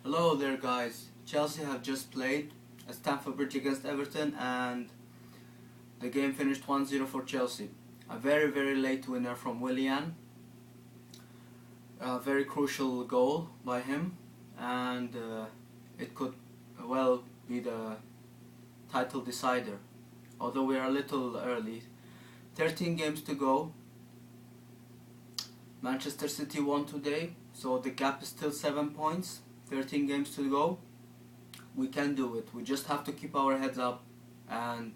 Hello there guys, Chelsea have just played at Stamford Bridge against Everton and the game finished 1-0 for Chelsea. A very late winner from Willian, a very crucial goal by him, and it could well be the title decider, although we are a little early. 13 games to go. Manchester City won today, so the gap is still 7 points. 13 games to go. We can do it. We just have to keep our heads up, and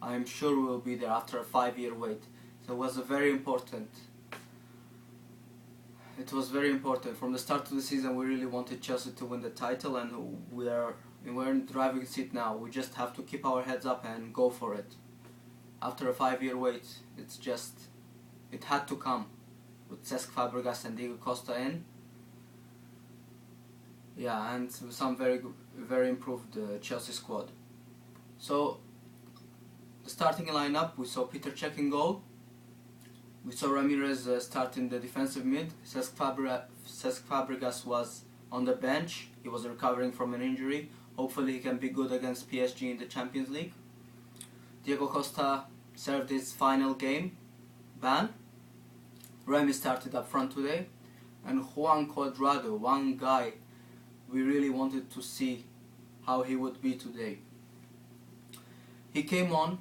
I'm sure we'll be there after a 5-year wait. So it was very important. It was very important. From the start of the season, we really wanted Chelsea to win the title, and we're in the driving seat now. We just have to keep our heads up and go for it. After a 5-year wait, it had to come with Cesc Fabregas and Diego Costa in. Yeah, and some very improved Chelsea squad. So the starting lineup: we saw Peter Cech in goal. We saw Ramirez start in the defensive mid. Cesc Fabregas was on the bench. He was recovering from an injury. Hopefully he can be good against PSG in the Champions League. Diego Costa served his final game ban. Remy started up front today. And Juan Cuadrado, one guy we really wanted to see how he would be today. He came on,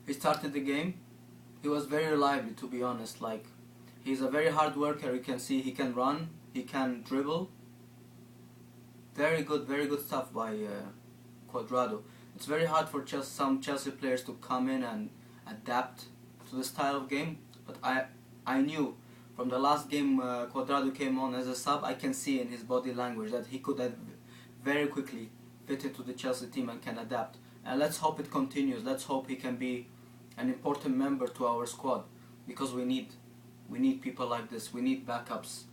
he started the game. He was very lively, to be honest. Like, he's a very hard worker. You can see he can run, he can dribble. Very good stuff by Cuadrado. It's very hard for some Chelsea players to come in and adapt to the style of game, but I knew from the last game Cuadrado came on as a sub. I can see in his body language that he could very quickly fit into the Chelsea team and can adapt. And let's hope it continues. Let's hope he can be an important member to our squad, because we need people like this. We need backups.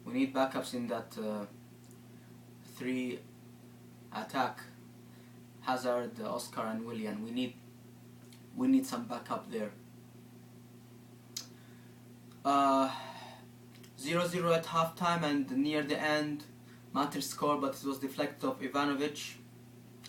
We need backups in that three attack: Hazard, Oscar, and Willian. We need some backup there. 0-0 at halftime, and near the end Matic scored, but it was deflected off Ivanovic.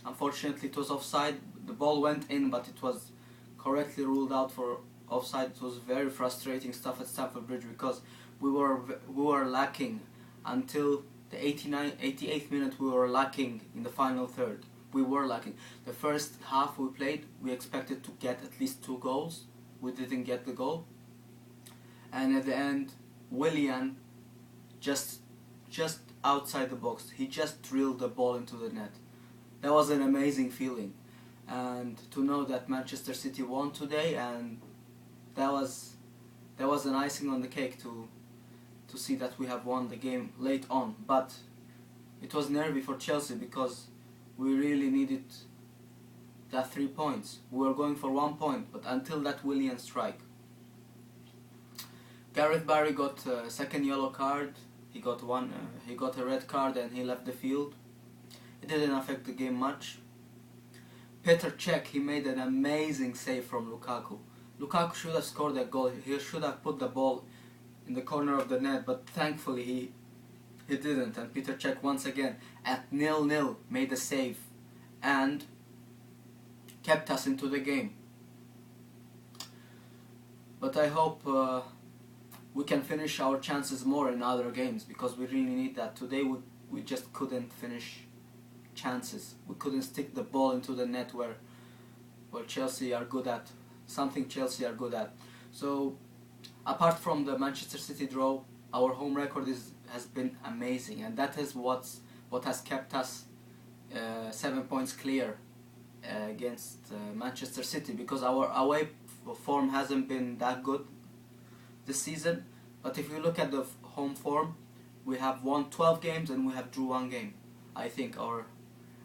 Unfortunately it was offside. The ball went in, but it was correctly ruled out for offside. It was very frustrating stuff at Stamford Bridge, because we were lacking until the 88th minute. We were lacking in the final third. We were lacking. The first half we played, we expected to get at least 2 goals. We didn't get the goal. And at the end, Willian just outside the box, he just drilled the ball into the net. That was an amazing feeling, and to know that Manchester City won today, and that was an icing on the cake to see that we have won the game late on. But it was nervy for Chelsea, because we really needed that 3 points. We were going for 1 point, but until that Willian strike. Gareth Barry got a second yellow card. He got a red card, and he left the field. It didn't affect the game much. Peter Cech, he made an amazing save from Lukaku. Lukaku should have scored that goal. He should have put the ball in the corner of the net, but thankfully he didn't. And Peter Cech once again at 0-0 made a save and kept us into the game. But I hope we can finish our chances more in other games, because we really need that. Today we just couldn't finish chances. We couldn't stick the ball into the net where Chelsea are good at. Something Chelsea are good at. So apart from the Manchester City draw, our home record has been amazing, and that is what has kept us 7 points clear against Manchester City, because our away form hasn't been that good this season. But if you look at the home form, we have won 12 games and we have drew 1 game, I think,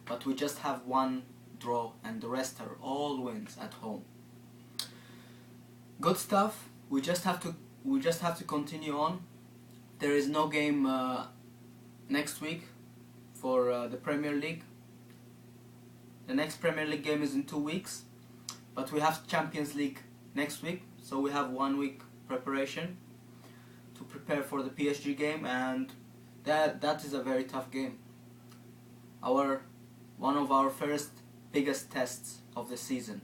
but we just have 1 draw, and the rest are all wins at home. Good stuff. We just have to continue on. There is no game next week for the Premier League. The next Premier League game is in 2 weeks, but we have Champions League next week, so we have 1 week preparation to prepare for the PSG game, and that is a very tough game. one of our first biggest tests of the season,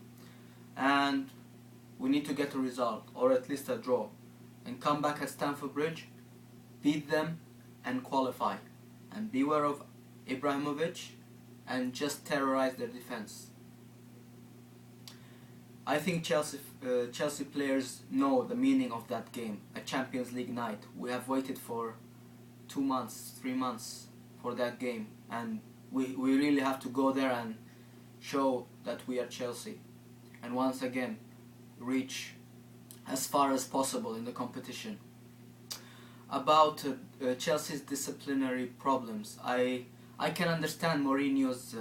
and we need to get a result, or at least a draw, and come back at Stamford Bridge, beat them and qualify, and beware of Ibrahimovic and just terrorize their defense. I think Chelsea players know the meaning of that game, a Champions League night. We have waited for 2 months, 3 months for that game, and we really have to go there and show that we are Chelsea, and once again reach as far as possible in the competition. About Chelsea's disciplinary problems, I can understand Mourinho's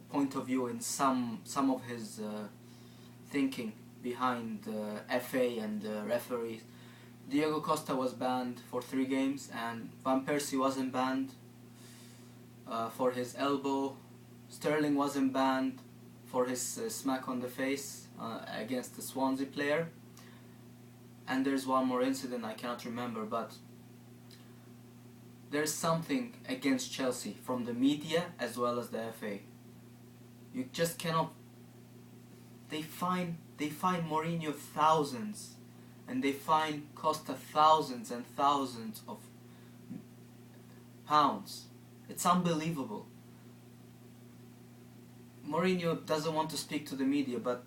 point of view in some of his thinking behind FA and referees. Diego Costa was banned for 3 games, and Van Persie wasn't banned for his elbow. Sterling wasn't banned for his smack on the face against the Swansea player. And there's one more incident I cannot remember, but there's something against Chelsea from the media as well as the FA. You just cannot. They fine Mourinho thousands, and they fine Costa thousands and thousands of pounds. It's unbelievable. Mourinho doesn't want to speak to the media, but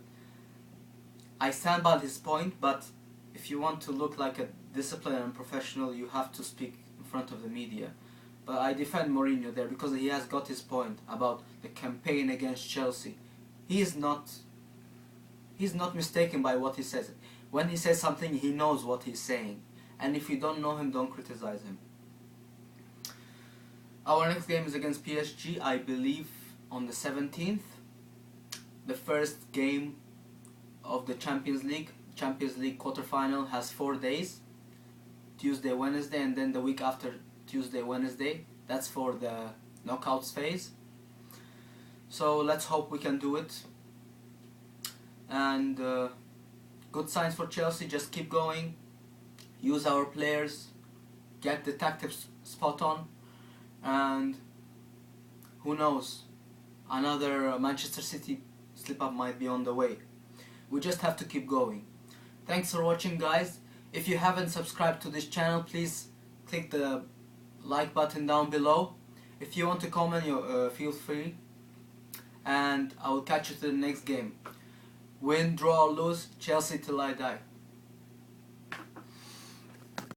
I stand by his point. But if you want to look like a disciplined and professional, you have to speak in front of the media. But I defend Mourinho there because he has got his point about the campaign against Chelsea. He's not mistaken by what he says. When he says something, he knows what he's saying. And if you don't know him, don't criticize him. Our next game is against PSG, I believe, on the 17th. The first game of the Champions League. Champions League quarterfinal has 4 days. Tuesday, Wednesday, and then the week after Tuesday, Wednesday. That's for the knockouts phase. So let's hope we can do it. And good signs for Chelsea. Just keep going, use our players, get the tactics spot on, and who knows, another Manchester City slip up might be on the way. We just have to keep going. Thanks for watching, guys. If you haven't subscribed to this channel, please click the like button down below. If you want to comment, feel free, and I will catch you to the next game. Win, draw or lose, Chelsea till I die.